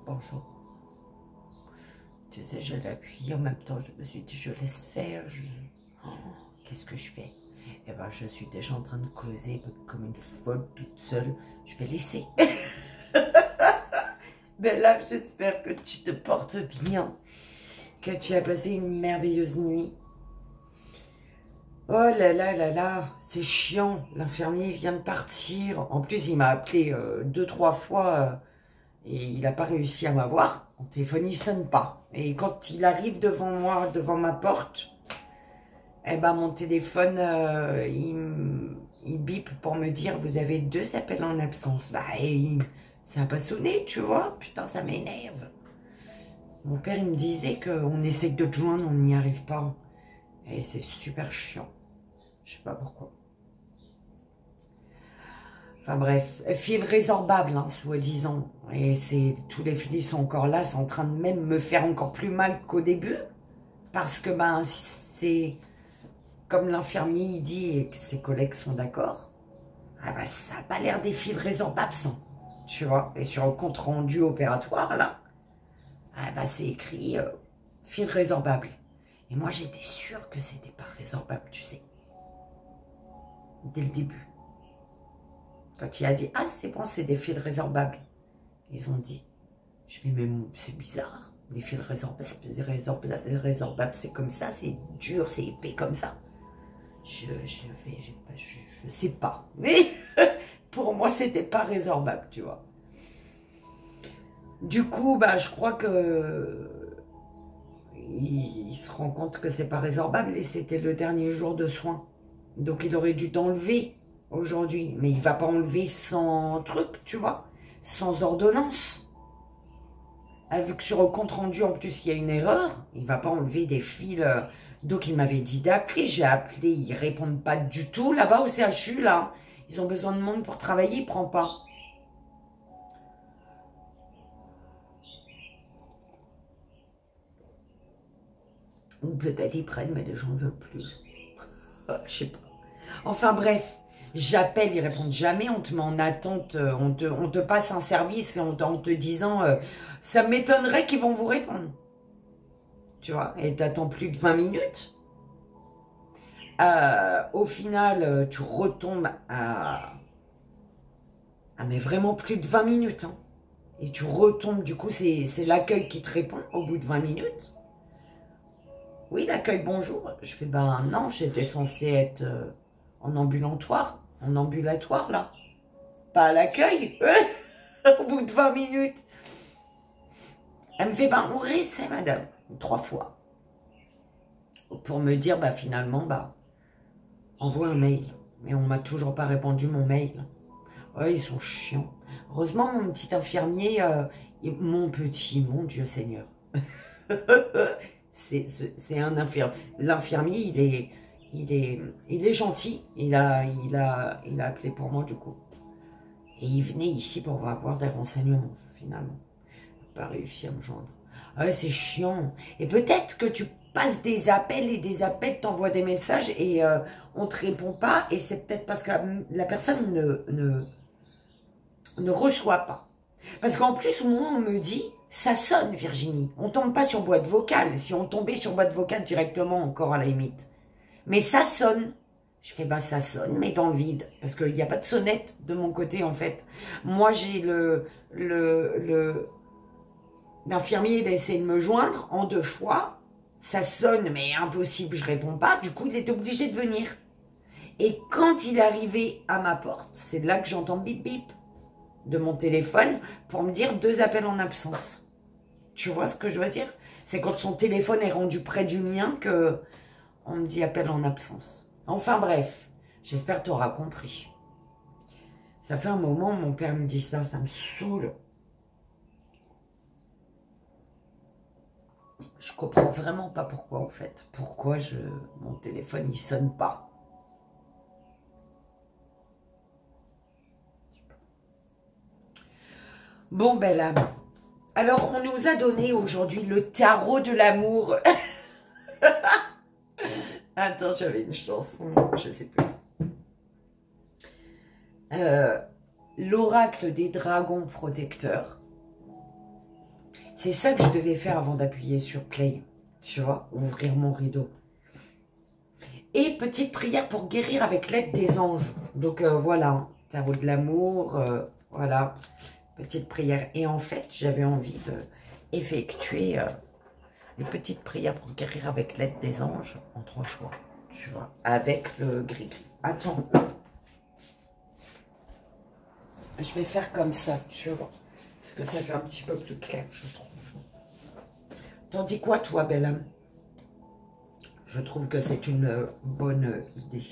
bonjour. Tu sais, je l'ai appuyé en même temps, je me suis dit, je laisse faire, oh, qu'est-ce que je fais? Eh ben, je suis déjà en train de causer comme une folle toute seule, je vais laisser. Mais là, j'espère que tu te portes bien, que tu as passé une merveilleuse nuit. Oh là là là là, c'est chiant, l'infirmier vient de partir. En plus, il m'a appelé 2-3 fois et il n'a pas réussi à m'avoir. Mon téléphone, il sonne pas. Et quand il arrive devant moi, devant ma porte, eh ben, mon téléphone, il bip pour me dire, vous avez 2 appels en absence. Bah, ça n'a pas sonné, tu vois. Putain, ça m'énerve. Mon père, il me disait qu'on essaie de te joindre, on n'y arrive pas. Et c'est super chiant. Je sais pas pourquoi. Enfin bref, fil résorbable, hein, soi-disant. Et tous les fils sont encore là, c'est en train de même me faire encore plus mal qu'au début. Parce que ben, c'est comme l'infirmier il dit et que ses collègues sont d'accord. Ah ben, ça n'a pas l'air des fils résorbables, ça. Tu vois. Et sur le compte rendu opératoire, là, ah ben, c'est écrit fil résorbable. Et moi, j'étais sûre que c'était pas résorbable, tu sais. Dès le début. Quand il a dit, ah, c'est bon, c'est des fils résorbables. Ils ont dit, je fais, mais c'est bizarre. Les fils résorbables, c'est comme ça, c'est dur, c'est épais comme ça. Je sais pas. Mais pour moi, c'était pas résorbable, tu vois. Du coup, bah, je crois que il se rend compte que c'est pas résorbable et c'était le dernier jour de soins. Donc, il aurait dû t'enlever aujourd'hui. Mais il va pas enlever sans truc, tu vois, sans ordonnance. Vu que sur le compte rendu, en plus, il y a une erreur, il va pas enlever des fils. Donc, il m'avait dit d'appeler. J'ai appelé, ils répondent pas du tout. Là-bas au CHU, là, ils ont besoin de monde pour travailler, il prend pas. Ou peut-être ils prennent, mais les gens ne veulent plus. Je sais pas. Enfin bref, j'appelle, ils répondent jamais. On te met en attente, on te passe un service en te disant ça m'étonnerait qu'ils vont vous répondre. Tu vois, et t'attends plus de 20 minutes. Au final, tu retombes à mais vraiment plus de 20 minutes. Hein. Et tu retombes, du coup, c'est l'accueil qui te répond au bout de 20 minutes. Oui, l'accueil, bonjour. Je fais, ben non, j'étais censée être en ambulatoire, là. Pas à l'accueil. Au bout de 20 minutes. Elle me fait, ben on réessaie, madame. 3 fois. Pour me dire, bah finalement, bah, envoie un mail. Mais on m'a toujours pas répondu mon mail. Ouais, ils sont chiants. Heureusement, mon petit infirmier, mon Dieu Seigneur. C'est un infirmier. L'infirmier, il est gentil. Il a appelé pour moi, du coup. Et il venait ici pour avoir des renseignements, finalement. Il n'a pas réussi à me joindre. Ah ouais, c'est chiant. Et peut-être que tu passes des appels et des appels, t'envoies des messages et on ne te répond pas. Et c'est peut-être parce que la personne ne reçoit pas. Parce qu'en plus, moi, on me dit, ça sonne, Virginie. On tombe pas sur boîte vocale. Si on tombait sur boîte vocale directement, encore à la limite. Mais ça sonne. Je fais, bah ça sonne, mais dans le vide. Parce qu'il n'y a pas de sonnette de mon côté, en fait. Moi, j'ai l'infirmier, il a essayé de me joindre en 2 fois. Ça sonne, mais impossible, je réponds pas. Du coup, il est obligé de venir. Et quand il est arrivé à ma porte, c'est là que j'entends bip bip de mon téléphone pour me dire 2 appels en absence. Tu vois ce que je veux dire? C'est quand son téléphone est rendu près du mien que on me dit appel en absence. Enfin bref, j'espère que tu auras compris. Ça fait un moment, mon père me dit ça, ça me saoule. Je comprends vraiment pas pourquoi en fait. Pourquoi mon téléphone il sonne pas. Bon ben là, alors on nous a donné aujourd'hui le tarot de l'amour. Attends, j'avais une chanson, je sais plus. L'oracle des dragons protecteurs. C'est ça que je devais faire avant d'appuyer sur play. Tu vois, ouvrir mon rideau. Et petite prière pour guérir avec l'aide des anges. Donc voilà, tarot de l'amour, voilà, petite prière. Et en fait, j'avais envie d'effectuer des petites prières pour guérir avec l'aide des anges en 3 choix. Tu vois, avec le gris-gris. Attends. Je vais faire comme ça, tu vois. Parce que ça fait un petit peu plus clair, je trouve. T'en dis quoi, toi, belle âme? Je trouve que c'est une bonne idée.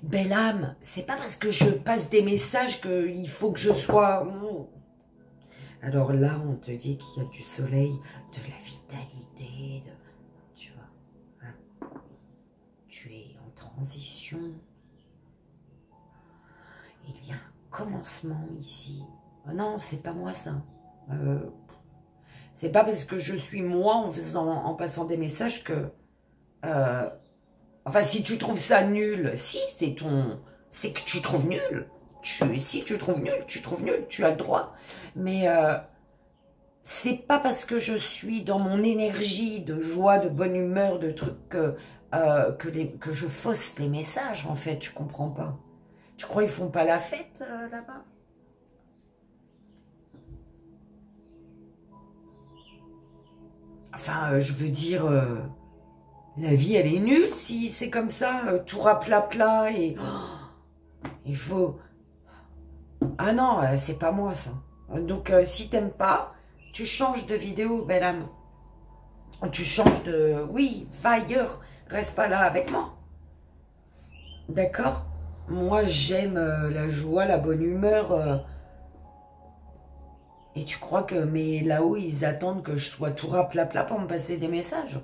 Belle âme, c'est pas parce que je passe des messages qu'il faut que je sois... Alors là, on te dit qu'il y a du soleil, de la vitalité, tu vois. Hein? Tu es en transition. Il y a un commencement ici. Oh non, c'est pas moi ça. C'est pas parce que je suis moi en passant des messages que... enfin, si tu trouves ça nul, si, c'est que tu trouves nul. Si tu trouves nul, tu as le droit. Mais c'est pas parce que je suis dans mon énergie de joie, de bonne humeur, de trucs que je fausse les messages, en fait. Tu comprends pas. Tu crois qu'ils font pas la fête là-bas? Enfin, je veux dire, la vie, elle est nulle si c'est comme ça, tout rapla-pla et... Oh, il faut... Ah non, c'est pas moi, ça. Donc, si t'aimes pas, tu changes de vidéo, belle âme. Tu changes de... Oui, va ailleurs, reste pas là avec moi. D'accord? Moi, j'aime la joie, la bonne humeur... Et tu crois que mais là-haut, ils attendent que je sois tout raplapla pour me passer des messages?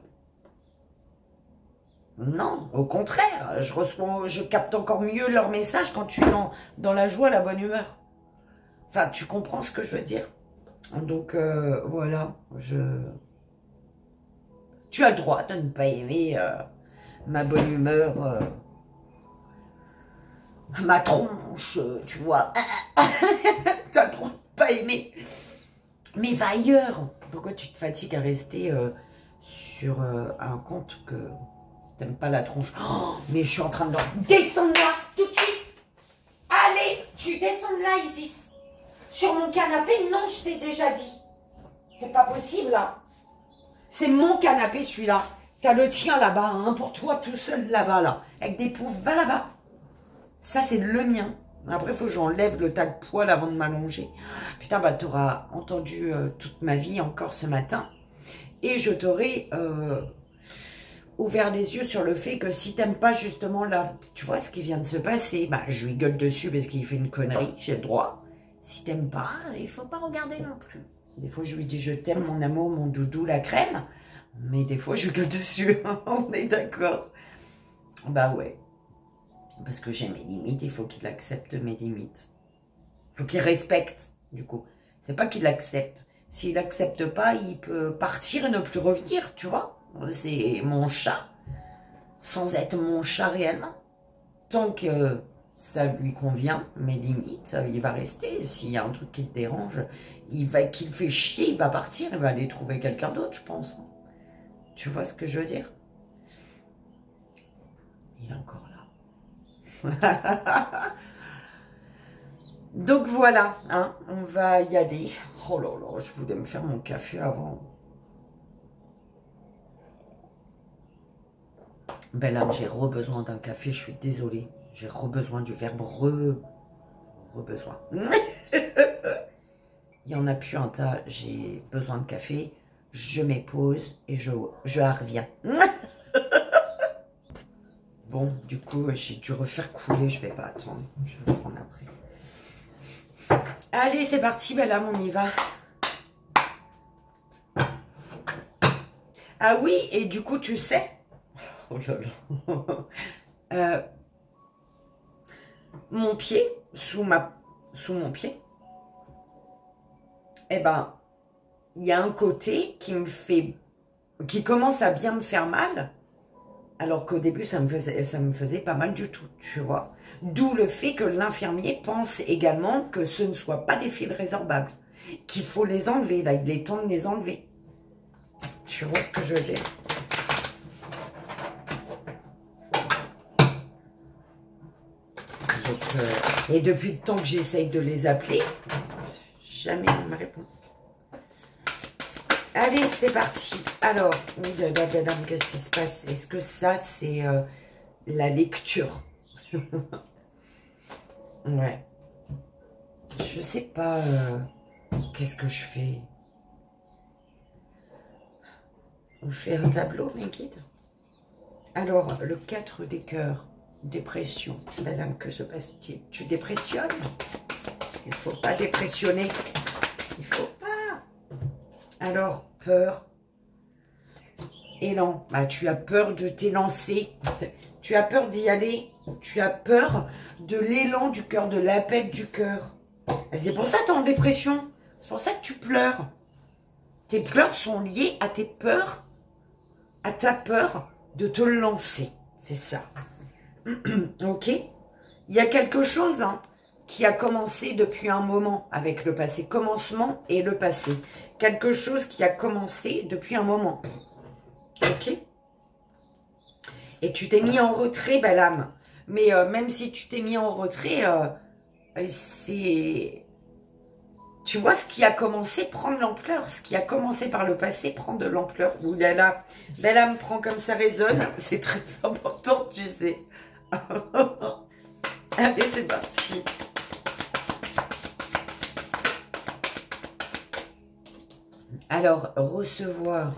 Non, au contraire, je capte encore mieux leurs messages quand tu es dans la joie, la bonne humeur. Enfin, tu comprends ce que je veux dire? Donc, voilà, tu as le droit de ne pas aimer ma bonne humeur, ma tronche, tu vois. Tu as le droit de pas aimer. Mais va ailleurs. Pourquoi tu te fatigues à rester sur un compte que t'aimes pas la tronche? Oh, mais je suis en train de... Descends là, tout de suite. Allez, tu descends là, Isis. Sur mon canapé, non, je t'ai déjà dit. C'est pas possible, là. C'est mon canapé, celui-là. T'as le tien là-bas, hein, pour toi, tout seul là-bas, là. Avec des poufs, va là-bas. Ça, c'est le mien. Après, il faut que j'enlève le tas de poils avant de m'allonger. Putain, bah, t'auras entendu toute ma vie encore ce matin. Et je t'aurai ouvert les yeux sur le fait que si t'aimes pas justement là, tu vois ce qui vient de se passer, bah, je lui gueule dessus parce qu'il fait une connerie, j'ai le droit. Si t'aimes pas, il faut pas regarder non plus. Des fois, je lui dis je t'aime, mon amour, mon doudou, la crème. Mais des fois, je lui gueule dessus. On est d'accord. Bah ouais. Parce que j'ai mes limites, il faut qu'il accepte mes limites. Il faut qu'il respecte, du coup. C'est pas qu'il accepte. S'il accepte pas, il peut partir et ne plus revenir, tu vois. C'est mon chat, sans être mon chat réellement. Tant que ça lui convient, mes limites, il va rester. S'il y a un truc qui le dérange, qu'il fait chier, il va partir, il va aller trouver quelqu'un d'autre, je pense. Tu vois ce que je veux dire? Il est encore là. Donc voilà, hein, on va y aller. Oh là là, je voulais me faire mon café avant. Ben là, j'ai re-besoin d'un café, je suis désolée. J'ai re-besoin du verbe re-besoin. Il y en a plus un tas, j'ai besoin de café. Je m'épose et je reviens. Bon, du coup, j'ai dû refaire couler, je vais pas attendre. Je vais prendre après. Allez, c'est parti, belle âme, on y va. Ah oui, et du coup, tu sais... Oh là là. Mon pied, sous mon pied, eh ben, il y a un côté qui commence à bien me faire mal. Alors qu'au début, ça me faisait pas mal du tout, tu vois. D'où le fait que l'infirmier pense également que ce ne soit pas des fils résorbables. qu'il faut les enlever. Là, il est temps de les enlever. Tu vois ce que je veux dire? Donc, et depuis le temps que j'essaye de les appeler, jamais on me répond. Allez, c'est parti. Alors, qu'est-ce qui se passe? Est-ce que ça, c'est la lecture? Ouais. Je sais pas. Qu'est-ce que je fais? On fait un tableau, mes guides. Alors, le 4 des cœurs. Dépression. Madame, que se passe-t-il? Tu dépressionnes? Il ne faut pas dépressionner. Il faut pas. Alors, peur. Élan. Bah, tu as peur de t'élancer. Tu as peur d'y aller. Tu as peur de l'élan du cœur, de l'appel du cœur. C'est pour ça que tu es en dépression. C'est pour ça que tu pleures. Tes pleurs sont liées à tes peurs, à ta peur de te lancer. C'est ça. Ok? Il y a quelque chose qui a commencé depuis un moment avec le passé. Commencement et le passé. Quelque chose qui a commencé depuis un moment. Ok? Et tu t'es mis en retrait, belle âme. Mais même si tu t'es mis en retrait, c'est... Tu vois, ce qui a commencé prend de l'ampleur. Ce qui a commencé par le passé prend de l'ampleur. Ouh là là, belle âme, prend comme ça résonne. C'est très important, tu sais. Allez, c'est parti. Alors, recevoir.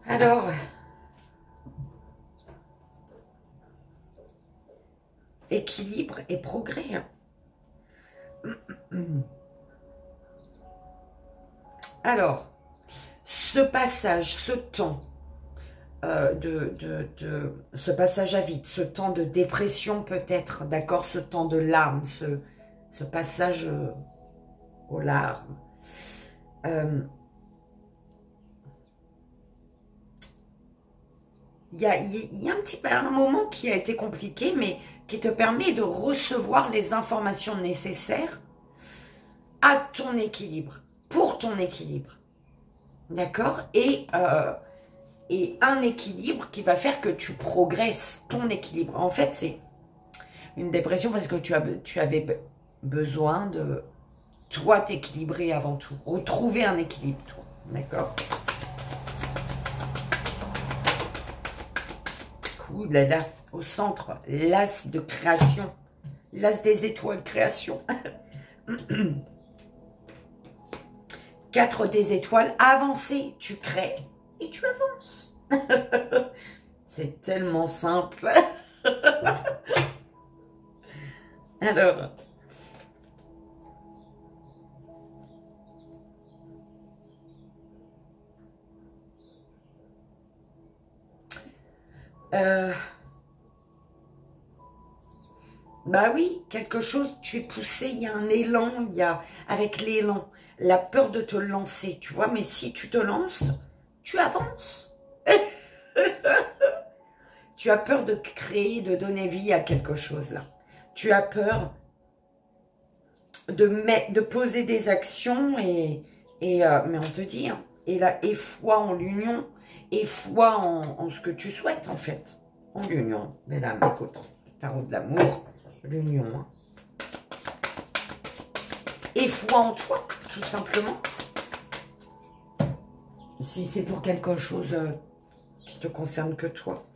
Alors, équilibre et progrès. Alors, ce passage, ce temps ce passage à vide, ce temps de dépression peut-être, d'accord, ce temps de larmes, ce passage aux larmes. Il y a un moment qui a été compliqué, mais qui te permet de recevoir les informations nécessaires à ton équilibre, pour ton équilibre. D'accord? Et un équilibre qui va faire que tu progresses ton équilibre. En fait, c'est une dépression parce que tu avais besoin de, toi, t'équilibrer avant tout. Retrouver un équilibre, toi. D'accord? Ouh là là, au centre, l'as de création. L'as des étoiles, création. 4 des étoiles, avancer, tu crées et tu avances. C'est tellement simple. Alors, bah oui, quelque chose, tu es poussé, il y a un élan, avec l'élan, la peur de te lancer, tu vois, mais si tu te lances, tu avances. Tu as peur de créer, de donner vie à quelque chose là. Tu as peur de poser des actions mais on te dit, hein, et là, et foi en l'union, et foi en ce que tu souhaites en fait. En l'union, mesdames, écoute, tarot de l'amour, l'union. Hein. Et foi en toi, tout simplement. Si c'est pour quelque chose qui te concerne que toi.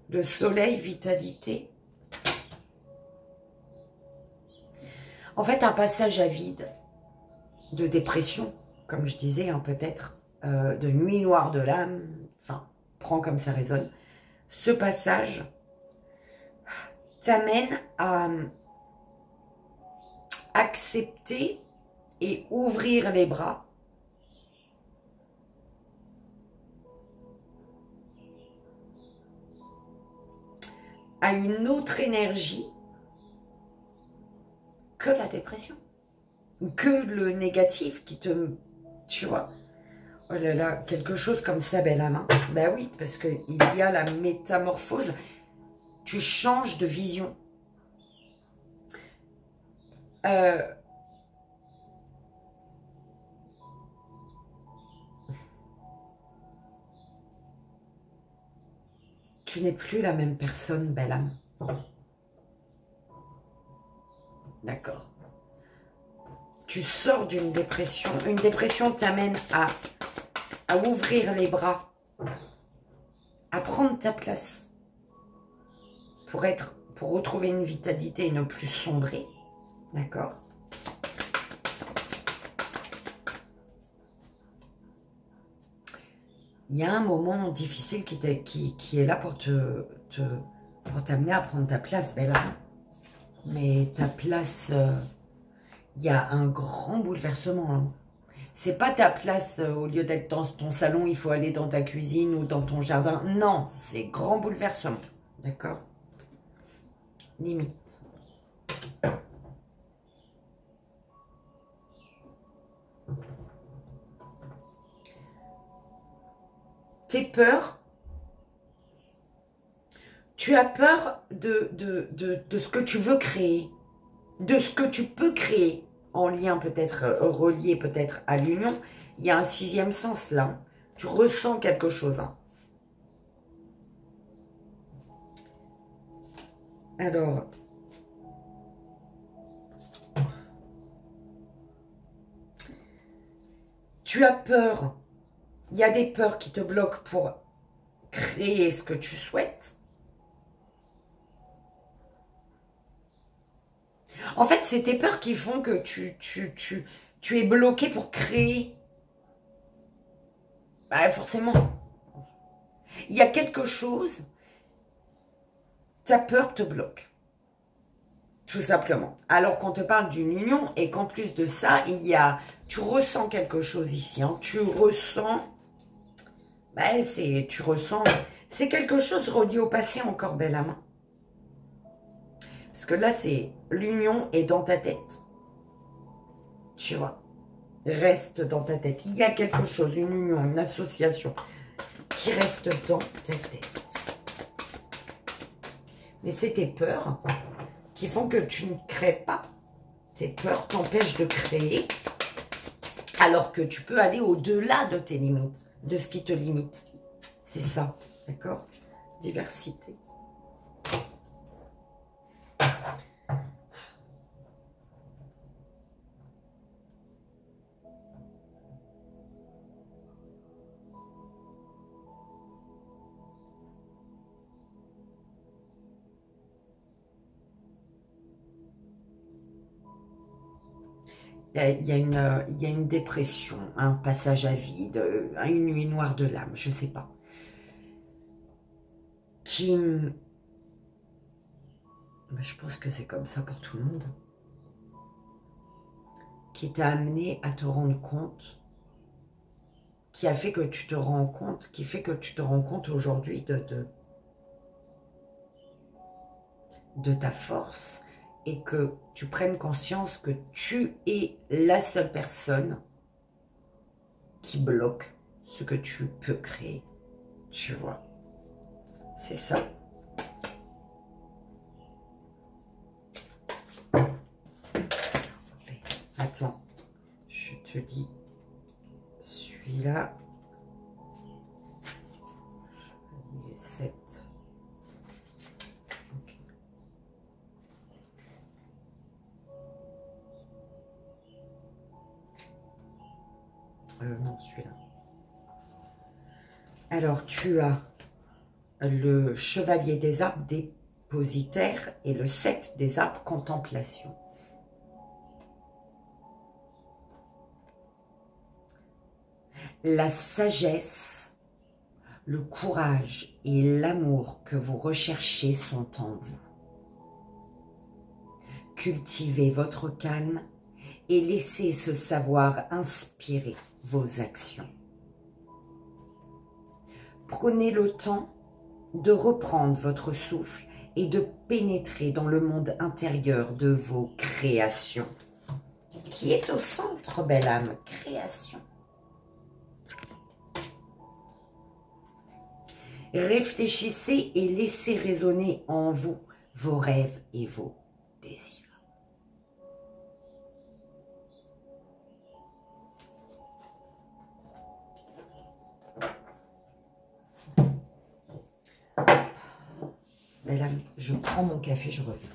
Le soleil, vitalité. En fait, un passage à vide, de dépression, comme je disais, hein, peut-être, de nuit noire de l'âme, enfin, prends comme ça résonne. Ce passage t'amène à accepter et ouvrir les bras à une autre énergie que la dépression, que le négatif qui te... Tu vois, oh là là, quelque chose comme ça, belle âme. Ben oui, parce qu'il y a la métamorphose. Tu changes de vision. Euh, tu n'es plus la même personne, belle âme. D'accord. Tu sors d'une dépression. Une dépression t'amène à ouvrir les bras, à prendre ta place pour retrouver une vitalité et ne plus sombrer. D'accord. Il y a un moment difficile qui est là pour t'amener à prendre ta place, belle âme. Mais ta place, il y a un grand bouleversement. Hein. C'est pas ta place, au lieu d'être dans ton salon, il faut aller dans ta cuisine ou dans ton jardin. Non, c'est grand bouleversement. D'accord? Limite. Tes peurs, tu as peur de ce que tu veux créer, de ce que tu peux créer, en lien peut-être, relié peut-être à l'union. Il y a un sixième sens là. Tu ressens quelque chose. Hein. Alors, tu as peur. Il y a des peurs qui te bloquent pour créer ce que tu souhaites. En fait, c'est tes peurs qui font que tu es bloqué pour créer. Bah, forcément. Il y a quelque chose, ta peur te bloque. Tout simplement. Alors qu'on te parle d'une union et qu'en plus de ça, tu ressens quelque chose ici. Hein. Tu ressens, c'est quelque chose relié au passé encore, belle âme. Parce que là, c'est l'union est dans ta tête. Tu vois, reste dans ta tête. Il y a quelque chose, une union, une association qui reste dans ta tête. Mais c'est tes peurs qui font que tu ne crées pas. Tes peurs t'empêchent de créer, alors que tu peux aller au-delà de tes limites, de ce qui te limite. C'est ça, d'accord? Diversité. Il y a une dépression, un passage à vide, une nuit noire de l'âme, je ne sais pas. Je pense que c'est comme ça pour tout le monde. Qui t'a amené à te rendre compte, qui a fait que tu te rends compte, qui fait que tu te rends compte aujourd'hui de ta force, et que tu prennes conscience que tu es la seule personne qui bloque ce que tu peux créer. Tu vois, c'est ça. Attends, je te dis, celui-là, 7. Non, celui-là. Alors, tu as le chevalier des arbres dépositaire et le 7 des arbres contemplation. La sagesse, le courage et l'amour que vous recherchez sont en vous. Cultivez votre calme et laissez ce savoir inspirer vos actions. Prenez le temps de reprendre votre souffle et de pénétrer dans le monde intérieur de vos créations. Qui est au centre, belle âme? Création. Réfléchissez et laissez résonner en vous vos rêves et vos désirs. belle âme, je prends mon café, je reviens.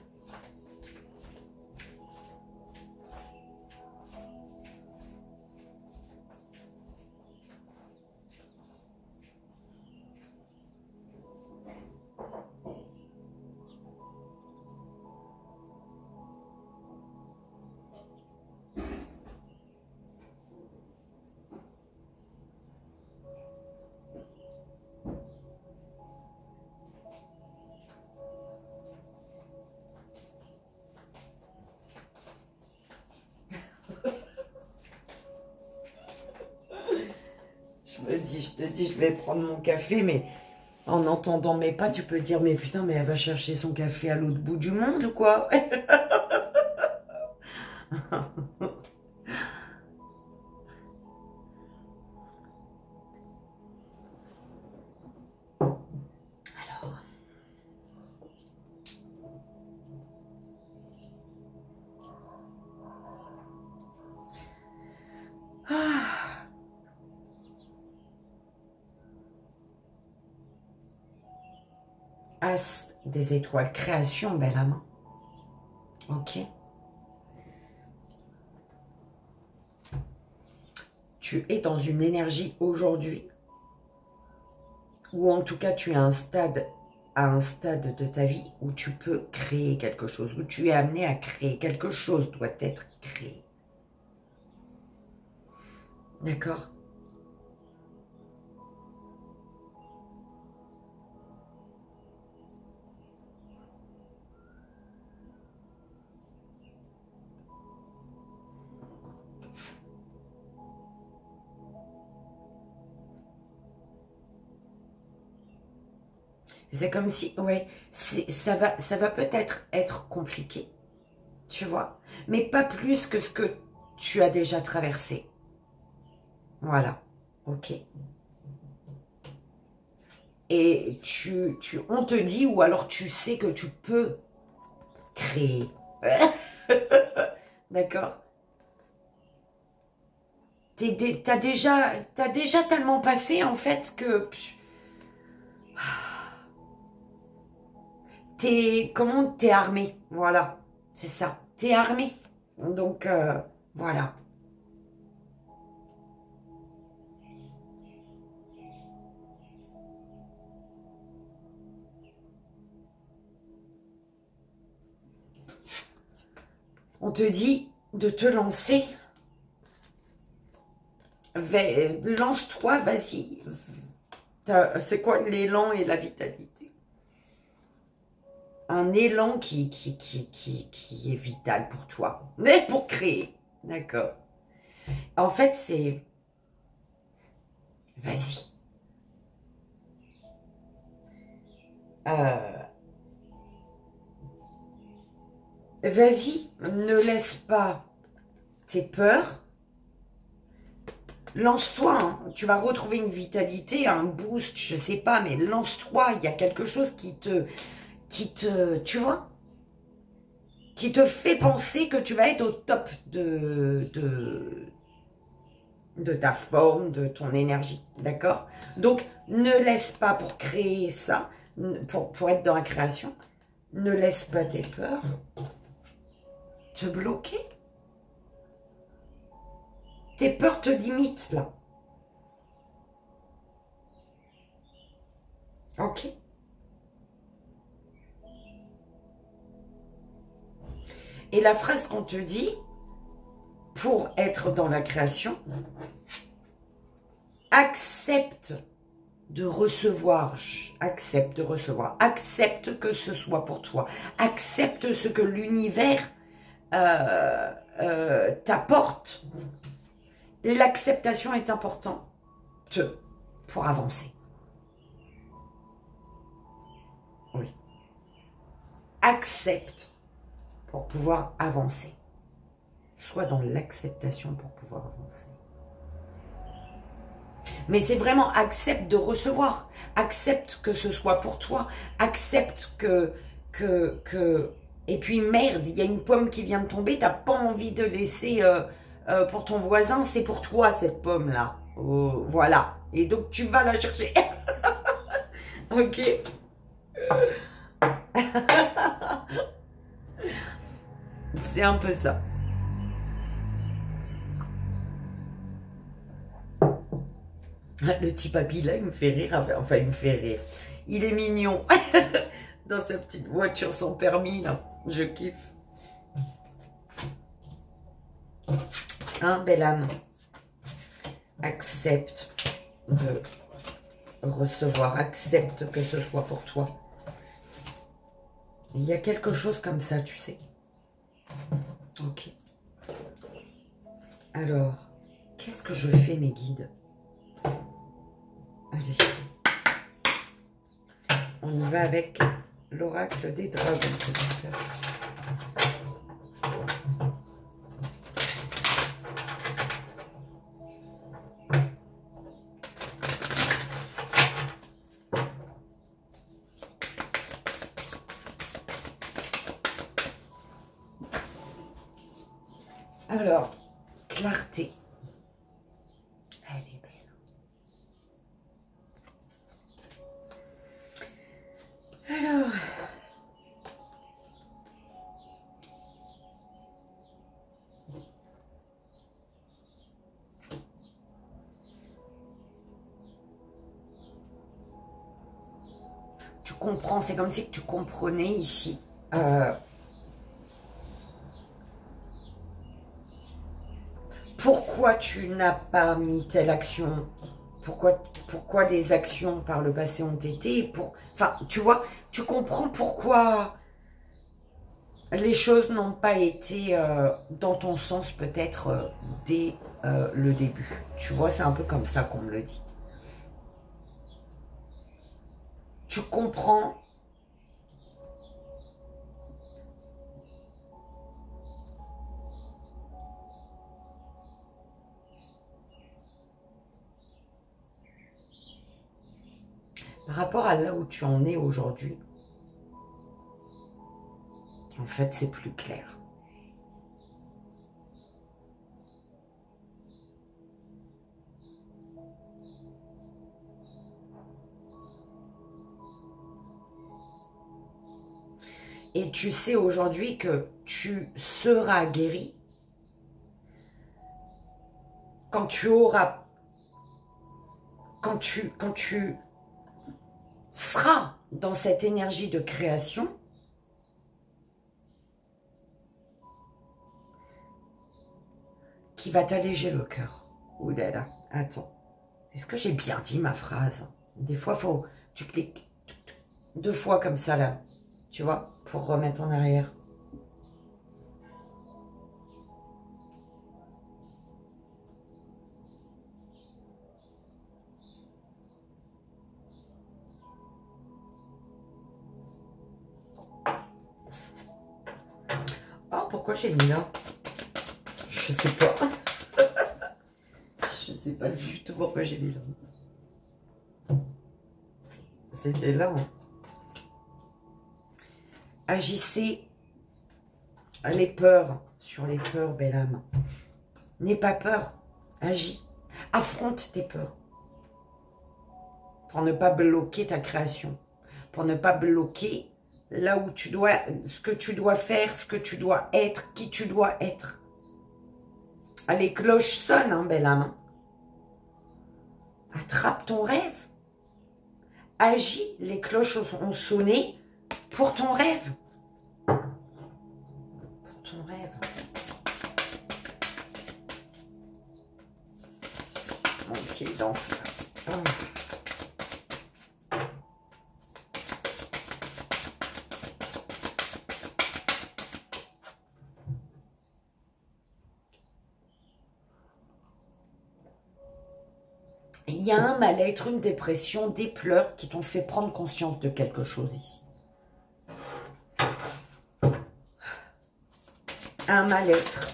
Je te dis, je vais prendre mon café, mais en entendant mes pas, tu peux dire, mais putain, mais elle va chercher son café à l'autre bout du monde ou quoi? Alors. As des étoiles, création, belle âme. Ok. Tu es dans une énergie aujourd'hui, ou en tout cas tu es à un stade de ta vie où tu peux créer quelque chose, où tu es amené à créer. Quelque chose doit être créé. D'accord ? C'est comme si, ouais, ça va peut-être être compliqué, tu vois, mais pas plus que ce que tu as déjà traversé. Voilà, ok. Et on te dit, ou alors tu sais que tu peux créer. D'accord? T'as déjà tellement passé, en fait, que... T'es armé, voilà, c'est ça, t'es armé, donc voilà. On te dit de te lancer, lance-toi, vas-y, c'est quoi l'élan et la vitalité? Un élan qui est vital pour toi, mais pour créer, d'accord. En fait, c'est... Vas-y. Vas-y, ne laisse pas tes peurs. Lance-toi, hein. Tu vas retrouver une vitalité, un boost, je sais pas, mais lance-toi. Il y a quelque chose tu vois, qui te fait penser que tu vas être au top de ta forme, de ton énergie, d'accord? Donc, ne laisse pas, pour créer ça, pour être dans la création, ne laisse pas tes peurs te bloquer. Tes peurs te limitent, là. Ok? Et la phrase qu'on te dit, pour être dans la création, accepte de recevoir, accepte que ce soit pour toi, accepte ce que l'univers t'apporte. L'acceptation est importante pour avancer. Oui. Accepte pour pouvoir avancer. Sois dans l'acceptation pour pouvoir avancer. Mais c'est vraiment accepte de recevoir. Accepte que ce soit pour toi. Accepte que et puis merde, il y a une pomme qui vient de tomber. T'as pas envie de laisser pour ton voisin. C'est pour toi cette pomme là. Voilà. Et donc tu vas la chercher. Ok. C'est un peu ça. Le petit papy là, il me fait rire. Enfin, il me fait rire. Il est mignon. Dans sa petite voiture sans permis là. Je kiffe. Hein, belle âme. Accepte de recevoir. Accepte que ce soit pour toi. Il y a quelque chose comme ça, tu sais. Ok. Alors, qu'est-ce que je fais, mes guides? Allez. On y va avec l'oracle des dragons. Alors, clarté. Elle est belle. Alors, tu comprends, c'est comme si tu comprenais ici. Pourquoi tu n'as pas mis telle action? Pourquoi des actions par le passé ont été? Enfin, tu vois, tu comprends pourquoi les choses n'ont pas été dans ton sens peut-être dès le début. Tu vois, c'est un peu comme ça qu'on me le dit. Tu comprends par rapport à là où tu en es aujourd'hui. En fait, c'est plus clair. Et tu sais aujourd'hui que tu seras guéri quand tu auras, quand tu seras dans cette énergie de création, qui va t'alléger le cœur. Ouh là là, attends. Est-ce que j'ai bien dit ma phrase? Des fois, tu cliques 2 fois comme ça là, tu vois, pour remettre en arrière. Oh, pourquoi j'ai mis là? Je sais pas. Je sais pas du tout pourquoi j'ai mis là. C'était là. Hein. Agissez les peurs sur les peurs, belle âme. N'aie pas peur. Agis. Affronte tes peurs. Pour ne pas bloquer ta création. Pour ne pas bloquer là où tu dois, ce que tu dois faire, ce que tu dois être, qui tu dois être. Ah, les cloches sonnent, hein, belle âme. Attrape ton rêve. Agis, les cloches ont sonné pour ton rêve. Pour ton rêve. Ok, danse. Oh. Il y a un mal-être, une dépression, des pleurs qui t'ont fait prendre conscience de quelque chose ici. Un mal-être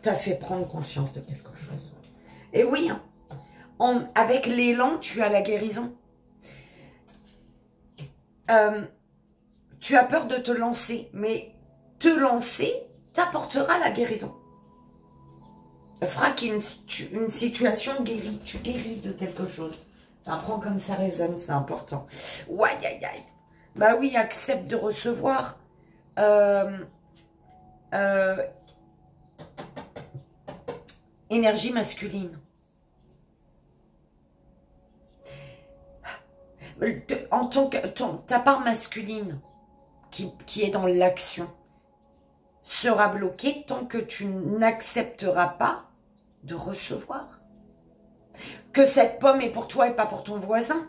t'a fait prendre conscience de quelque chose. Et oui, hein, avec l'élan, tu as la guérison. Tu as peur de te lancer, mais te lancer t'apportera la guérison. Fera qu'une situation guérit. Tu guéris de quelque chose. Enfin, prends comme ça résonne, c'est important. Ouais, aïe, aïe. Bah oui, accepte de recevoir. Euh, euh, énergie masculine. En tant que ta part masculine qui est dans l'action sera bloquée tant que tu n'accepteras pas de recevoir. Que cette pomme est pour toi et pas pour ton voisin.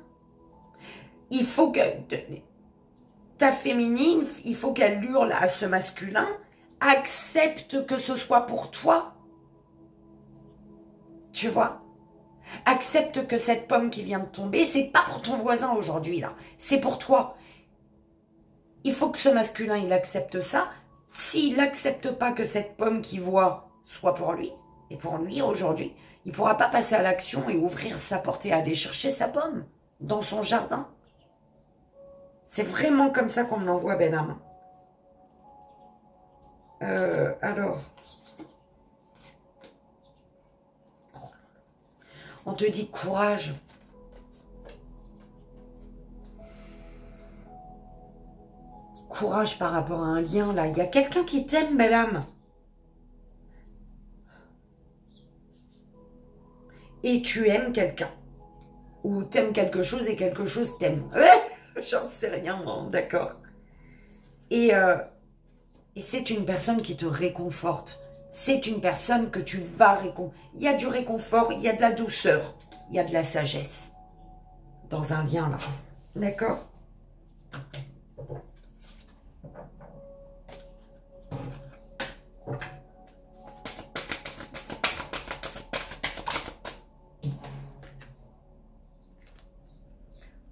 Il faut que ta féminine, il faut qu'elle hurle à ce masculin, accepte que ce soit pour toi. Tu vois? Accepte que cette pomme qui vient de tomber, c'est pas pour ton voisin aujourd'hui, là. C'est pour toi. Il faut que ce masculin, il accepte ça. S'il n'accepte pas que cette pomme qu'il voit soit pour lui, et pour lui aujourd'hui, il ne pourra pas passer à l'action et ouvrir sa porte et aller chercher sa pomme dans son jardin. C'est vraiment comme ça qu'on me l'envoie, Benham. Alors, on te dit courage. Courage par rapport à un lien, là. Il y a quelqu'un qui t'aime, belle âme. Et tu aimes quelqu'un. Ou t'aimes quelque chose et quelque chose t'aime. J'en sais rien, moi, d'accord. Et c'est une personne qui te réconforte. C'est une personne que tu vas réconforter. Il y a du réconfort, il y a de la douceur, il y a de la sagesse. Dans un lien, là. D'accord?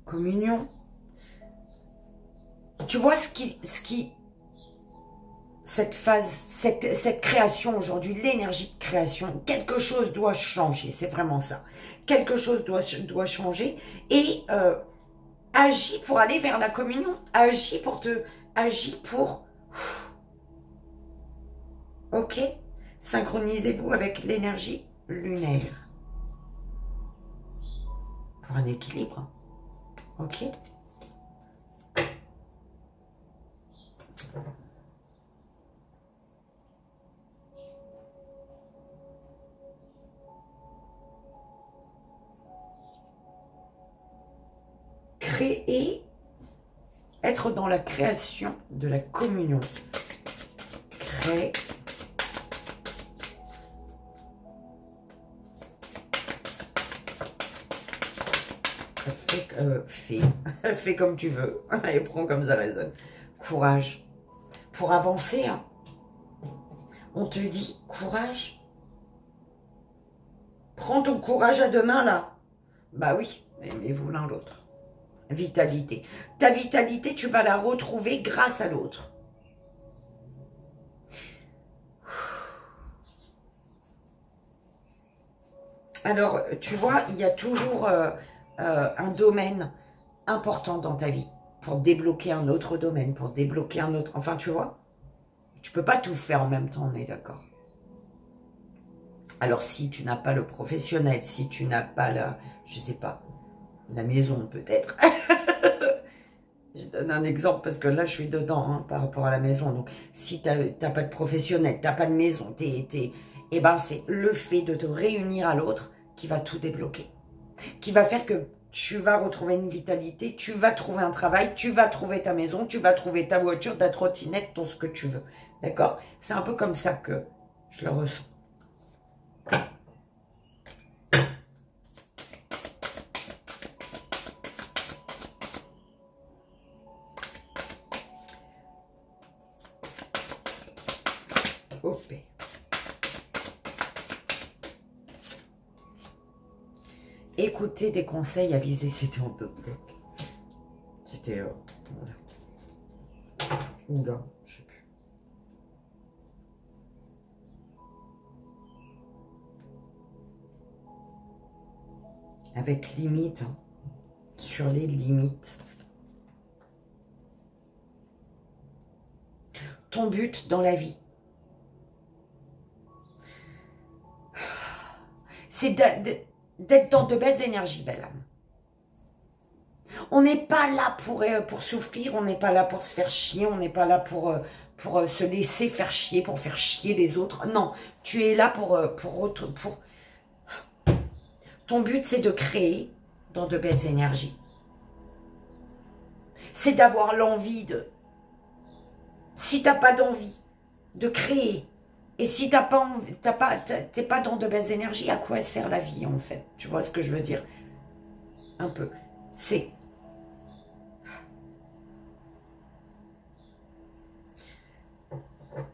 Communion. Tu vois cette phase, cette création aujourd'hui, l'énergie de création, quelque chose doit changer, c'est vraiment ça. Quelque chose doit changer et agis pour aller vers la communion, agis pour, ok, synchronisez-vous avec l'énergie lunaire pour un équilibre, ok. Créer, être dans la création de la communion. Crée. Fais comme tu veux et prends comme ça résonne. Courage. Pour avancer, hein, on te dit courage. Prends ton courage à deux mains là. Bah oui, aimez-vous l'un l'autre. Vitalité. Ta vitalité, tu vas la retrouver grâce à l'autre. Alors, tu vois, il y a toujours un domaine important dans ta vie pour débloquer un autre domaine, pour débloquer un autre... Enfin, tu vois, tu peux pas tout faire en même temps, on est d'accord. Alors, si tu n'as pas le professionnel, si tu n'as pas la... Je sais pas, la maison peut-être. Je donne un exemple parce que là, je suis dedans hein, par rapport à la maison. Donc, si tu n'as pas de professionnel, tu n'as pas de maison, eh ben, c'est le fait de te réunir à l'autre qui va tout débloquer. Qui va faire que tu vas retrouver une vitalité, tu vas trouver un travail, tu vas trouver ta maison, tu vas trouver ta voiture, ta trottinette, tout ce que tu veux. D'accord? C'est un peu comme ça que je le ressens. OP. Écouter des conseils avisés, c'était en d'autres blocs. C'était... voilà. Oula, je sais plus. Avec limite, hein, sur les limites. Ton but dans la vie, c'est d'être dans de belles énergies, belle âme. On n'est pas là pour souffrir, on n'est pas là pour se faire chier, on n'est pas là pour se laisser faire chier, pour faire chier les autres. Non, tu es là pour ton but, c'est de créer dans de belles énergies. C'est d'avoir l'envie de... Si tu n'as pas d'envie de créer, et si t'es pas dans de belles énergies, à quoi sert la vie, en fait? Tu vois ce que je veux dire? Un peu. C'est...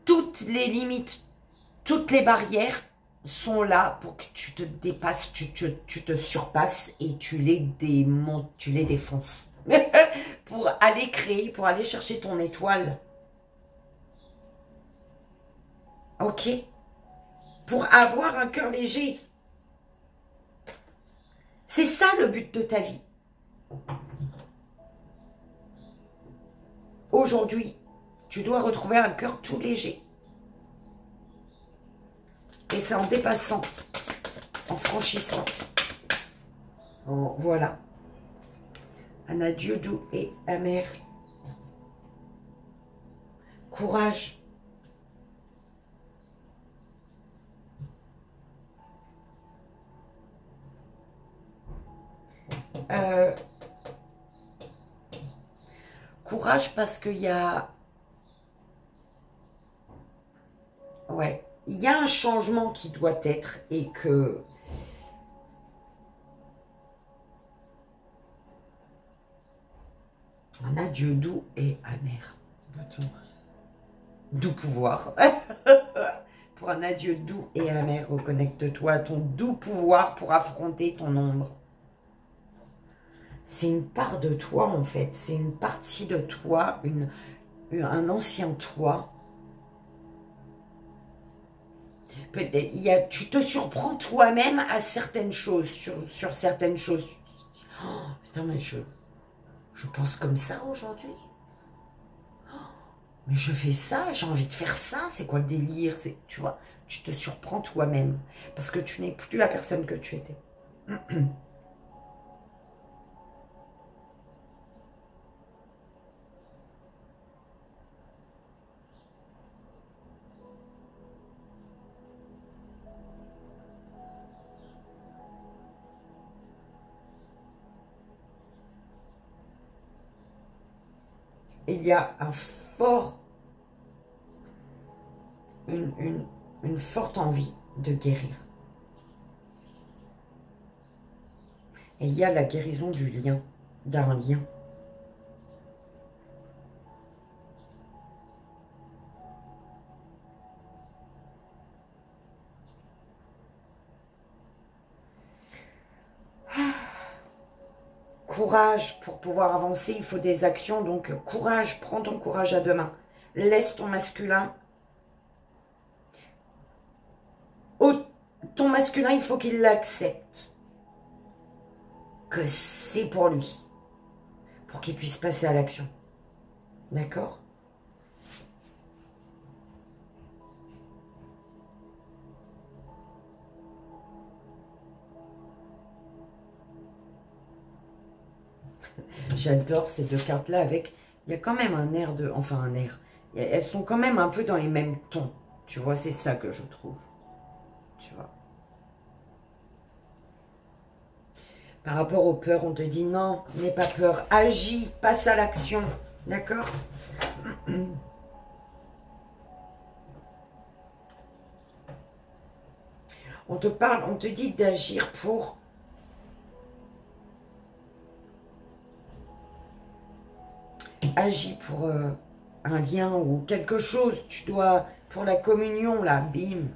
Toutes les limites, toutes les barrières sont là pour que tu te dépasses, tu te surpasses et tu les démontes, tu les défonces. Pour aller créer, pour aller chercher ton étoile. Ok? Pour avoir un cœur léger. C'est ça le but de ta vie. Aujourd'hui, tu dois retrouver un cœur tout léger. Et c'est en dépassant, en franchissant. Oh, voilà. Un adieu doux et amer. Courage. Courage parce qu'il y a... Ouais. Il y a un changement qui doit être et que... Un adieu doux et amer. Doux pouvoir. Pour un adieu doux et amer, reconnecte-toi à ton doux pouvoir pour affronter ton ombre. C'est une part de toi, en fait. C'est une partie de toi, un ancien toi. Tu te surprends toi-même à certaines choses, sur certaines choses. Oh, putain, mais je pense comme ça aujourd'hui. Oh, mais je fais ça, j'ai envie de faire ça. C'est quoi le délire? Tu vois, tu te surprends toi-même. Parce que tu n'es plus la personne que tu étais. Il y a un fort, une forte envie de guérir. Et il y a la guérison du lien, d'un lien. Courage, pour pouvoir avancer, il faut des actions. Donc, courage, prends ton courage à deux mains. Laisse ton masculin. Ton masculin, il faut qu'il l'accepte. Que c'est pour lui. Pour qu'il puisse passer à l'action. D'accord ? J'adore ces deux cartes-là avec... Il y a quand même un air de... Enfin, un air. Elles sont quand même un peu dans les mêmes tons. Tu vois, c'est ça que je trouve. Tu vois. Par rapport aux peurs, on te dit non, n'aie pas peur. Agis, passe à l'action. D'accord ? On te parle, on te dit d'agir pour... Agis pour un lien ou quelque chose. Tu dois, pour la communion, là, bim,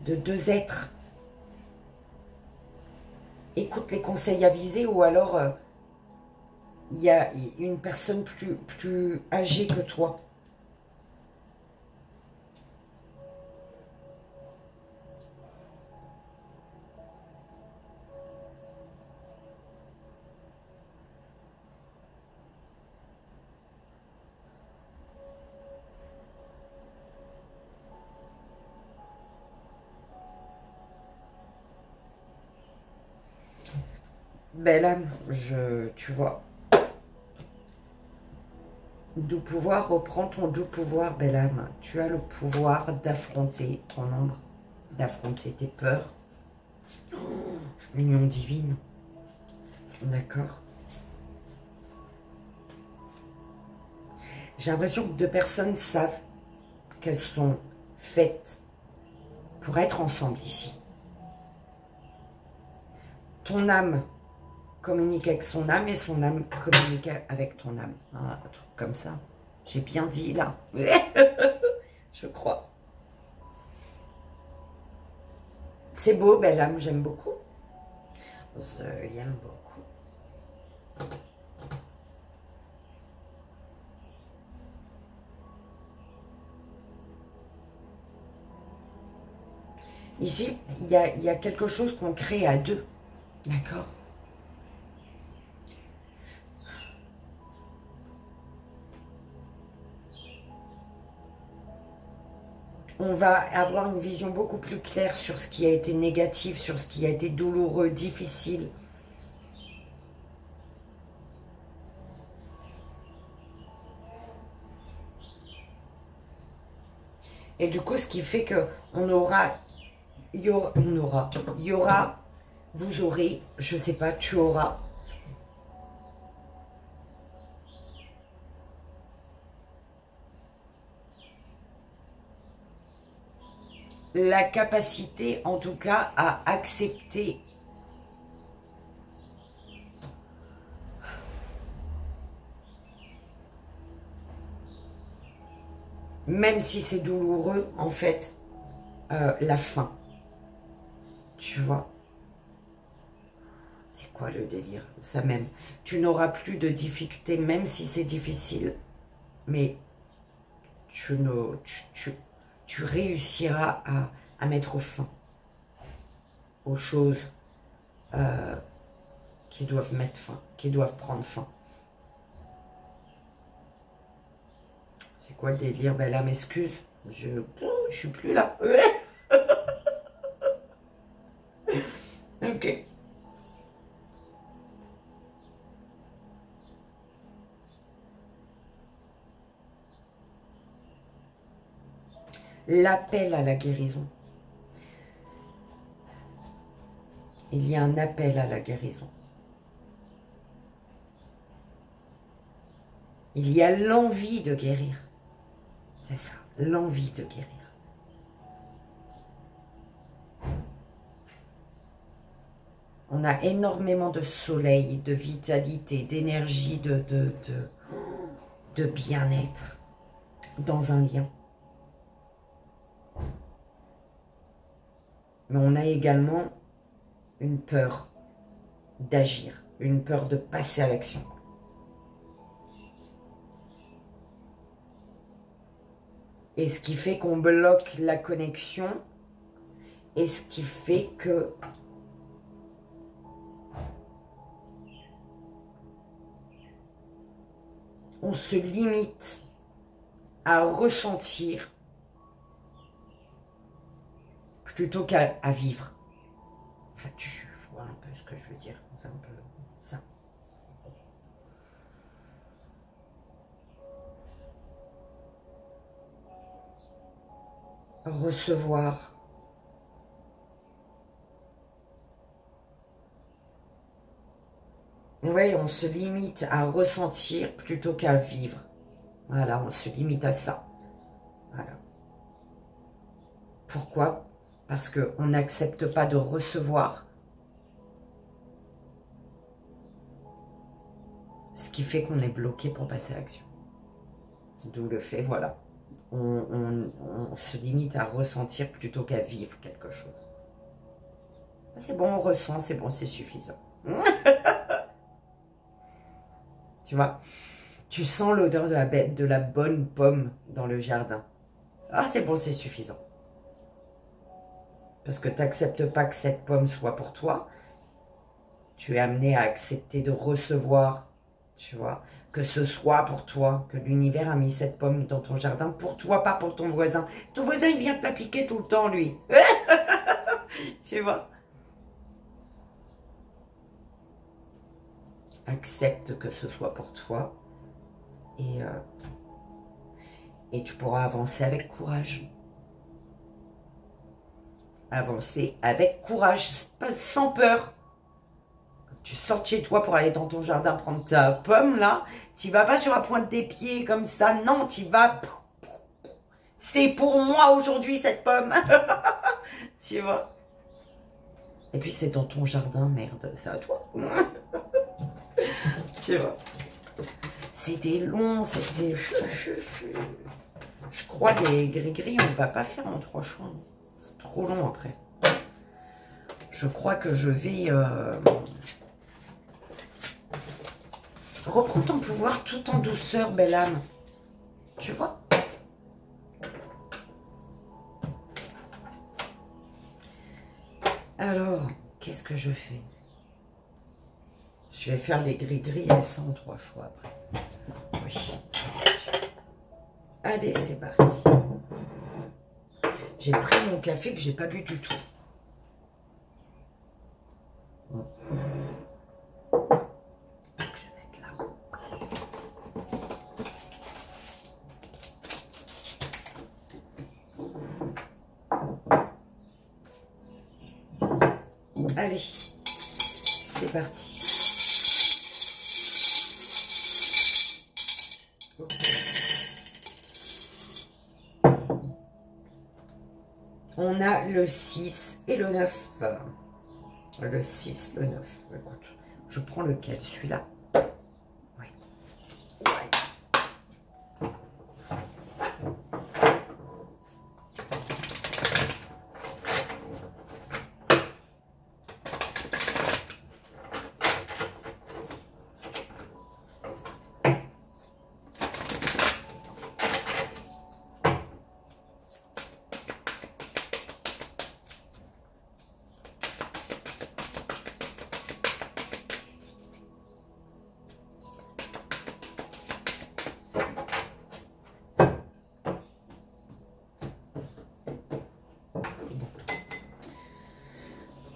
de deux êtres. Écoute les conseils avisés ou alors il y a une personne plus âgée que toi. Belle âme, tu vois, Doux pouvoir, reprends ton doux pouvoir, belle âme. Tu as le pouvoir d'affronter ton ombre, d'affronter tes peurs. Union divine. D'accord. J'ai l'impression que deux personnes savent qu'elles sont faites pour être ensemble ici. Ton âme communique avec son âme et son âme communique avec ton âme. Un truc comme ça. J'ai bien dit là. Je crois. C'est beau, belle âme, j'aime beaucoup. J'aime beaucoup. Ici, il y a quelque chose qu'on crée à deux. D'accord? On va avoir une vision beaucoup plus claire sur ce qui a été négatif, sur ce qui a été douloureux, difficile. Et du coup, ce qui fait que vous aurez, je sais pas, tu auras la capacité, en tout cas, à accepter même si c'est douloureux, en fait, la fin. Tu vois? C'est quoi le délire? Ça même. Tu n'auras plus de difficultés, même si c'est difficile, mais tu réussiras à mettre fin aux choses qui doivent mettre fin, qui doivent prendre fin. C'est quoi le délire? Ben là, m'excuse, je suis plus là. Ok. L'appel à la guérison. Il y a un appel à la guérison. Il y a l'envie de guérir. C'est ça, l'envie de guérir. On a énormément de soleil, de vitalité, d'énergie, de bien-être dans un lien. Mais on a également une peur d'agir, une peur de passer à l'action. Et ce qui fait qu'on bloque la connexion, et ce qui fait que on se limite à ressentir plutôt qu'à vivre. Enfin, tu vois un peu ce que je veux dire. C'est un peu ça. Recevoir. Oui, on se limite à ressentir plutôt qu'à vivre. Voilà, on se limite à ça. Voilà. Pourquoi? Parce qu'on n'accepte pas de recevoir. Ce qui fait qu'on est bloqué pour passer à l'action. D'où le fait, voilà. On se limite à ressentir plutôt qu'à vivre quelque chose. C'est bon, on ressent, c'est bon, c'est suffisant. Tu vois, tu sens l'odeur de la bonne pomme dans le jardin. Ah, c'est bon, c'est suffisant. Parce que tu n'acceptes pas que cette pomme soit pour toi. Tu es amené à accepter de recevoir, tu vois, que ce soit pour toi, que l'univers a mis cette pomme dans ton jardin pour toi, pas pour ton voisin. Ton voisin, il vient te la piquer tout le temps, lui. Tu vois? Accepte que ce soit pour toi et tu pourras avancer avec courage. Avancer avec courage, pas sans peur. Tu sors de chez toi pour aller dans ton jardin prendre ta pomme, là. Tu vas pas sur la pointe des pieds comme ça. Non, tu vas... C'est pour moi aujourd'hui, cette pomme. Tu vois. Et puis, c'est dans ton jardin, merde. C'est à toi. Tu vois. C'était long, c'était... Je crois les gris-gris, on va pas faire en 3 choix. C'est trop long après. Je crois que je vais... Reprends ton pouvoir tout en douceur, belle âme. Tu vois? Alors, qu'est-ce que je fais? Je vais faire les gris-gris et ça en 3 choix après. Oui. Allez, c'est parti. J'ai pris mon café que j'ai pas bu du tout. Allez, c'est parti. On a le 6 et le 9. Le 6, le 9. Écoute, je prends lequel? Celui-là? Oui. Ouais.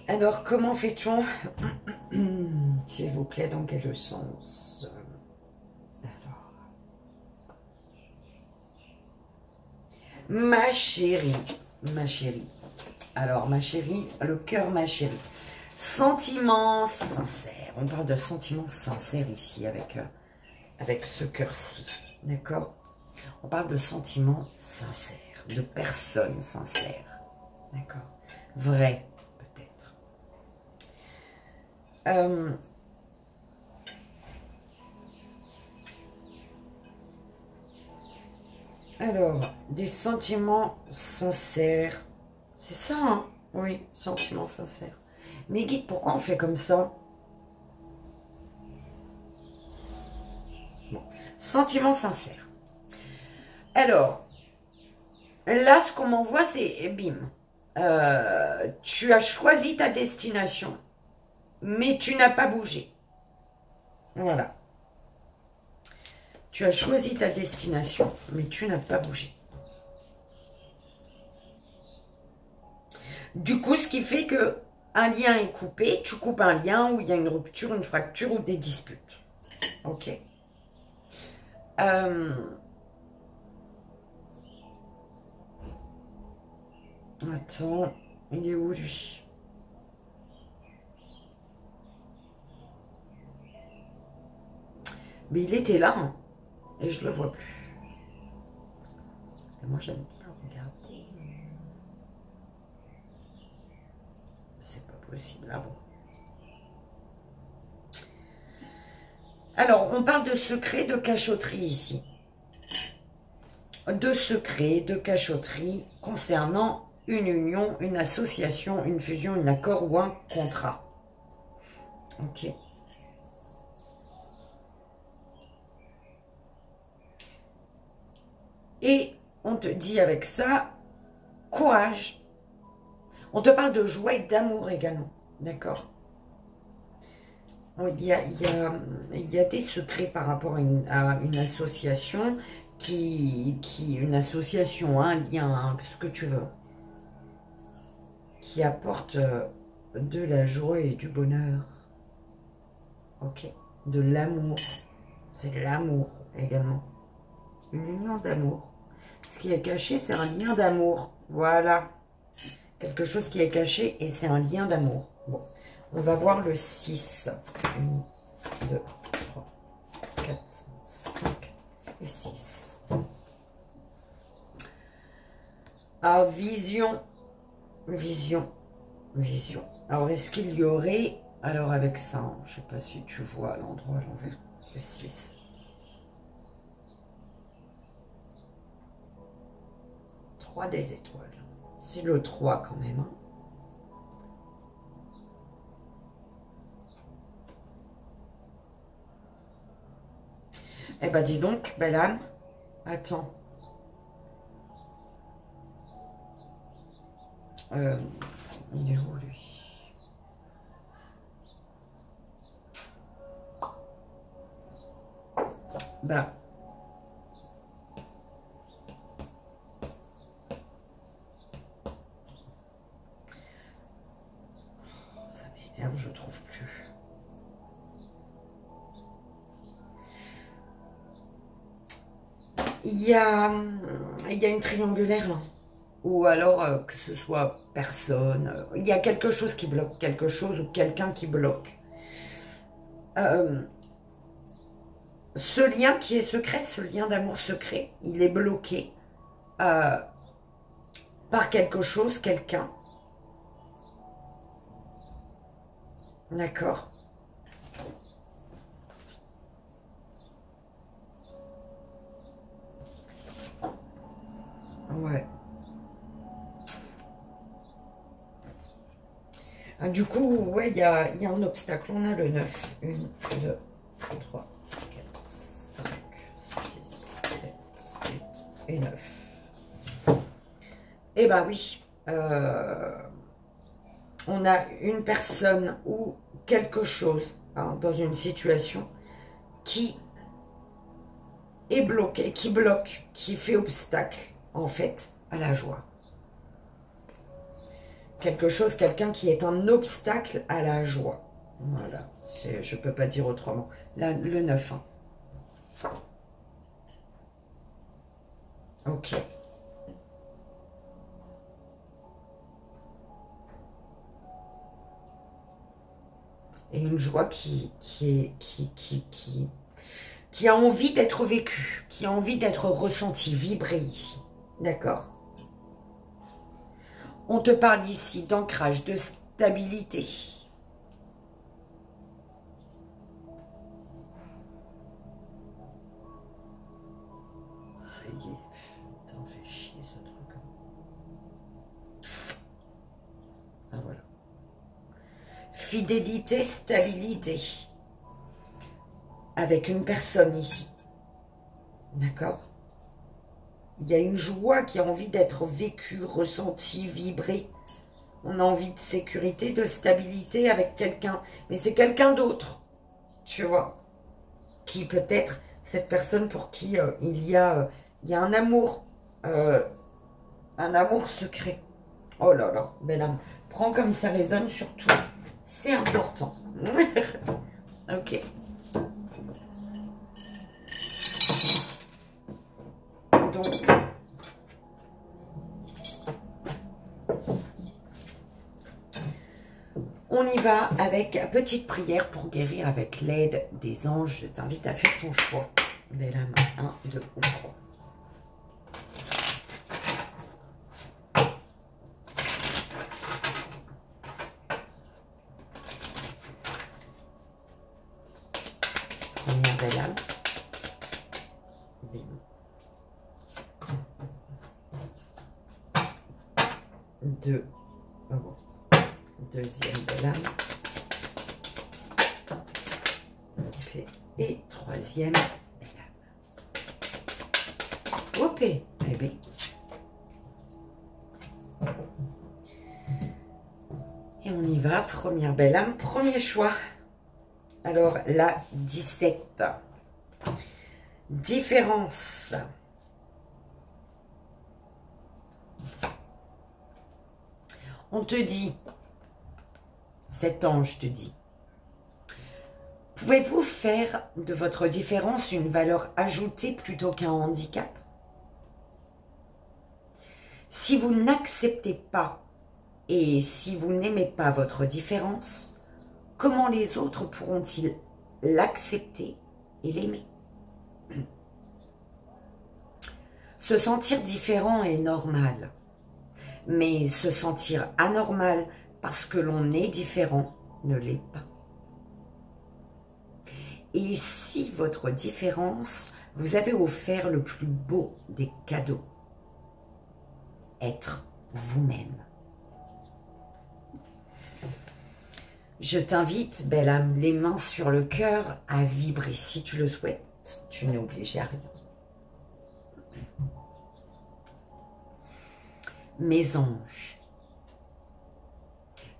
Alors, comment fait-on? S'il vous plaît, dans quel sens? Alors. Ma chérie. Alors, ma chérie, le cœur, ma chérie. Sentiments sincères. On parle de sentiments sincères ici avec ce cœur-ci. D'accord? On parle de sentiments sincères, de personnes sincères. D'accord? Vrai. Alors, des sentiments sincères. C'est ça, hein? Oui, sentiments sincères. Mais guide, pourquoi on fait comme ça? Bon. Sentiments sincères. Alors, là, ce qu'on m'envoie, c'est bim. Tu as choisi ta destination, mais tu n'as pas bougé. Voilà. Tu as choisi ta destination, mais tu n'as pas bougé. Du coup, ce qui fait que un lien est coupé, tu coupes un lien où il y a une rupture, une fracture ou des disputes. Ok. Attends, il est où lui? Mais il était là, hein, et je le vois plus. Et moi, j'aime bien regarder. C'est pas possible, là, bon. Alors, on parle de secret, de cachotterie ici. De secret, de cachotterie concernant une union, une association, une fusion, un accord ou un contrat. Ok. Et on te dit avec ça, courage. On te parle de joie et d'amour également. D'accord? Il y a des secrets par rapport à une association une association, un lien, ce que tu veux, qui apporte de la joie et du bonheur. Ok? De l'amour. C'est de l'amour également. une union d'amour. Ce qui est caché, c'est un lien d'amour. Voilà. Quelque chose qui est caché et c'est un lien d'amour. Bon, on va voir le 6. 1, 2, 3, 4, 5 et 6. Ah, vision. Vision. Vision. Alors, est-ce qu'il y aurait... Alors, avec ça, hein, je ne sais pas si tu vois l'endroit à l'envers. Le 6. 3 des étoiles. C'est le 3 quand même. Hein. Eh ben, dis donc, belle âme. Attends. Il est où, lui? Bah. Ça m'énerve, je trouve plus. Il y a une triangulaire là. Ou alors que ce soit personne. Il y a quelque chose qui bloque quelque chose ou quelqu'un qui bloque. Ce lien qui est secret, ce lien d'amour secret, il est bloqué par quelque chose, quelqu'un. D'accord. Ouais. Du coup, ouais, il y a un obstacle. On a le 9. 1, 2, 3, 4, 5, 6, 7, 8 et 9. Eh ben oui. On a une personne ou quelque chose hein, dans une situation qui est bloqué, qui bloque, qui fait obstacle, en fait, à la joie. Quelque chose, quelqu'un qui est un obstacle à la joie. Voilà, je ne peux pas dire autrement. Là, le 9. Hein. Ok. Et une joie qui a envie d'être vécue, qui a envie d'être ressentie, vibrée ici. D'accord? On te parle ici d'ancrage, de stabilité. Ça y est, t'en fais chier ce truc. Ah voilà. Fidélité, stabilité. Avec une personne ici. D'accord? Il y a une joie qui a envie d'être vécue, ressentie, vibrée. On a envie de sécurité, de stabilité avec quelqu'un. Mais c'est quelqu'un d'autre, tu vois. Qui peut être cette personne pour qui il y a un amour secret. Oh là là, belle âme. Prends comme ça résonne surtout. C'est important. Ok. Donc, on y va avec petite prière pour guérir avec l'aide des anges. Je t'invite à faire ton choix. Belle âme, 1, 2 ou 3. Première belle âme. Bim. Deux. Oh. Deuxième belle âme. Et troisième belle âme. Ok, bébé. Et on y va. Première belle âme, premier choix. Alors, la 17. Différence. On te dit, cet ange te dit, Pouvez-vous faire de votre différence une valeur ajoutée plutôt qu'un handicap? Si vous n'acceptez pas et si vous n'aimez pas votre différence, comment les autres pourront-ils l'accepter et l'aimer? Se sentir différent est normal, mais se sentir anormal parce que l'on est différent ne l'est pas. Et si votre différence vous avait offert le plus beau des cadeaux, être vous-même. Je t'invite, belle âme, les mains sur le cœur, à vibrer si tu le souhaites. Tu n'es obligé à rien. Mes anges,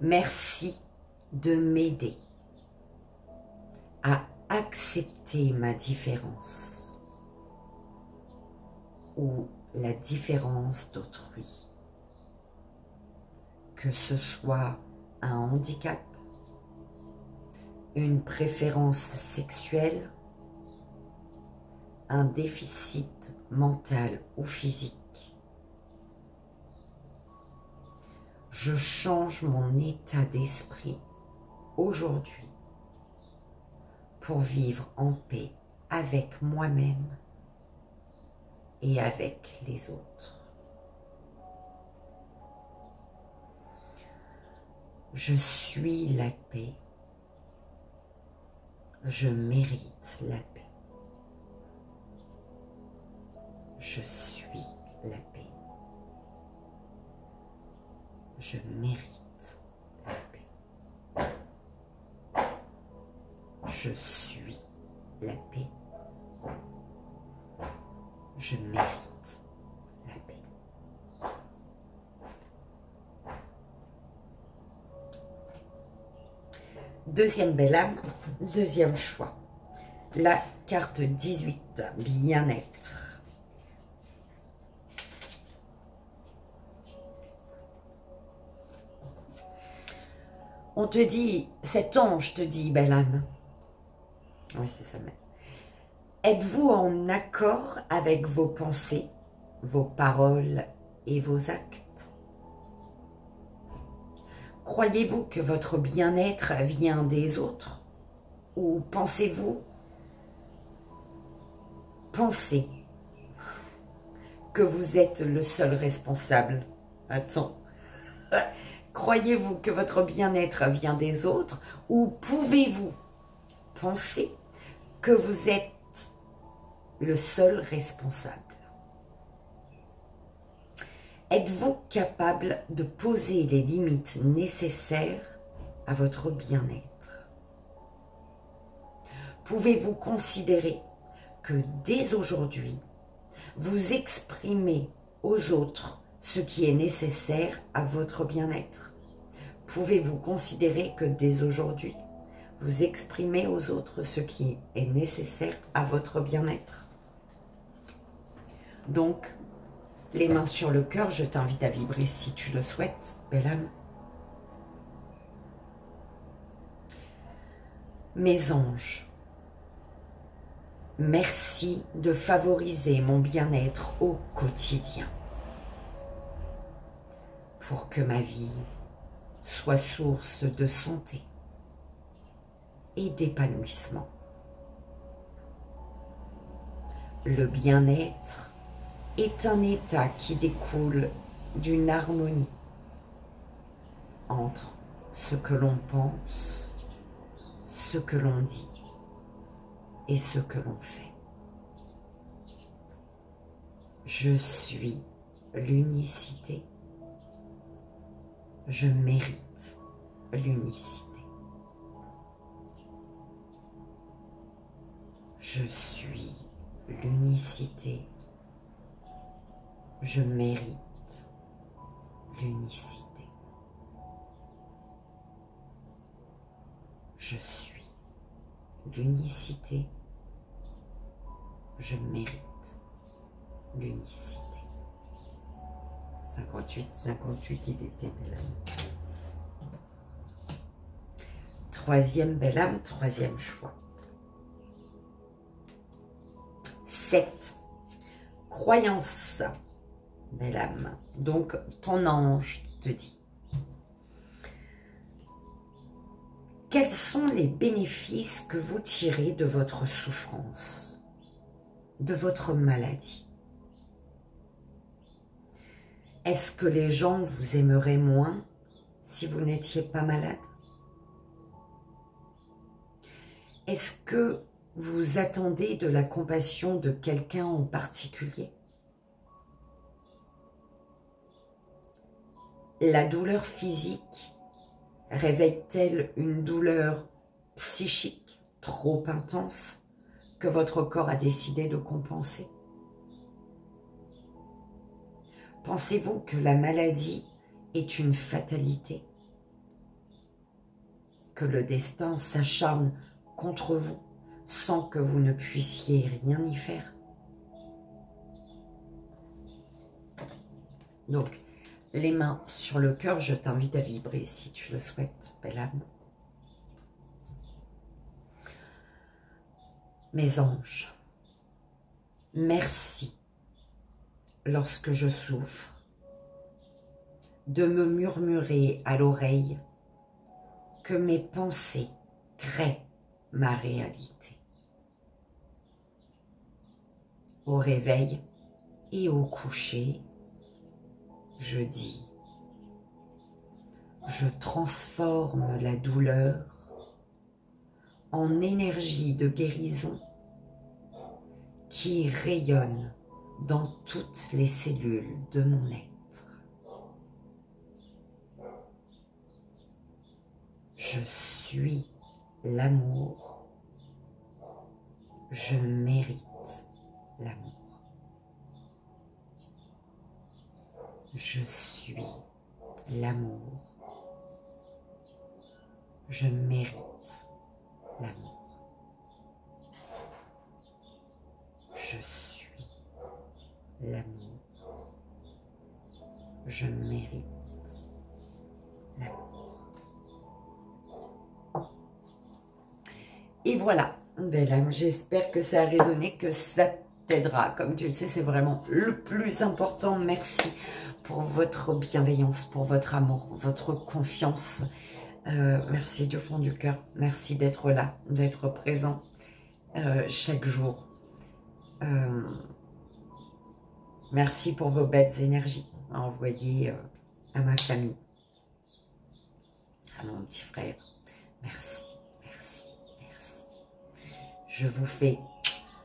merci de m'aider à accepter ma différence ou la différence d'autrui, que ce soit un handicap, une préférence sexuelle, un déficit mental ou physique. Je change mon état d'esprit aujourd'hui pour vivre en paix avec moi-même et avec les autres. Je suis la paix. Je mérite la paix. Je suis la paix. Je mérite la paix. Je suis la paix. Je mérite la paix. Deuxième belle âme, deuxième choix. La carte 18, bien-être. On te dit, cet ange te dit, belle âme. Oui, c'est ça même. Êtes-vous en accord avec vos pensées, vos paroles et vos actes? Croyez-vous que votre bien-être vient des autres? Ou pensez-vous que vous êtes le seul responsable? Attends. Croyez-vous que votre bien-être vient des autres? Ou pouvez-vous penser que vous êtes le seul responsable? Êtes-vous capable de poser les limites nécessaires à votre bien-être? Pouvez-vous considérer que dès aujourd'hui, vous exprimez aux autres ce qui est nécessaire à votre bien-être? Pouvez-vous considérer que dès aujourd'hui, vous exprimez aux autres ce qui est nécessaire à votre bien-être? Donc, les mains sur le cœur, je t'invite à vibrer si tu le souhaites, belle âme. Mes anges, merci de favoriser mon bien-être au quotidien pour que ma vie soit source de santé et d'épanouissement. Le bien-être est un état qui découle d'une harmonie entre ce que l'on pense, ce que l'on dit et ce que l'on fait. Je suis l'unicité. Je mérite l'unicité. Je suis l'unicité. Je mérite l'unicité. Je suis l'unicité. Je mérite l'unicité. 58, il était belle âme. Troisième belle âme, troisième choix. 7. Croyance, belle âme. Donc, ton ange te dit. Quels sont les bénéfices que vous tirez de votre souffrance, de votre maladie? Est-ce que les gens vous aimeraient moins si vous n'étiez pas malade? Est-ce que vous attendez de la compassion de quelqu'un en particulier? La douleur physique réveille-t-elle une douleur psychique trop intense que votre corps a décidé de compenser? Pensez-vous que la maladie est une fatalité? Que le destin s'acharne contre vous sans que vous ne puissiez rien y faire? Donc, les mains sur le cœur, je t'invite à vibrer si tu le souhaites, belle âme. Mes anges, merci lorsque je souffre de me murmurer à l'oreille que mes pensées créent ma réalité. Au réveil et au coucher, je dis, je transforme la douleur en énergie de guérison qui rayonne dans toutes les cellules de mon être. Je suis l'amour. Je mérite l'amour. Je suis l'amour. Je mérite l'amour. Je suis l'amour. Je mérite l'amour. Et voilà, belle âme, j'espère que ça a résonné, que ça t'aidera. Comme tu le sais, c'est vraiment le plus important. Merci pour votre bienveillance, pour votre amour, votre confiance. Merci du fond du cœur. Merci d'être là, d'être présent chaque jour. Merci pour vos belles énergies à envoyer à ma famille, à mon petit frère. Merci, merci, merci. Je vous fais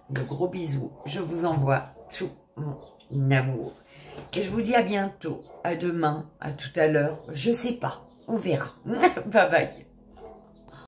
de gros bisous. Je vous envoie tout mon amour. Et je vous dis à bientôt, à demain, à tout à l'heure. Je sais pas, on verra. Bye bye.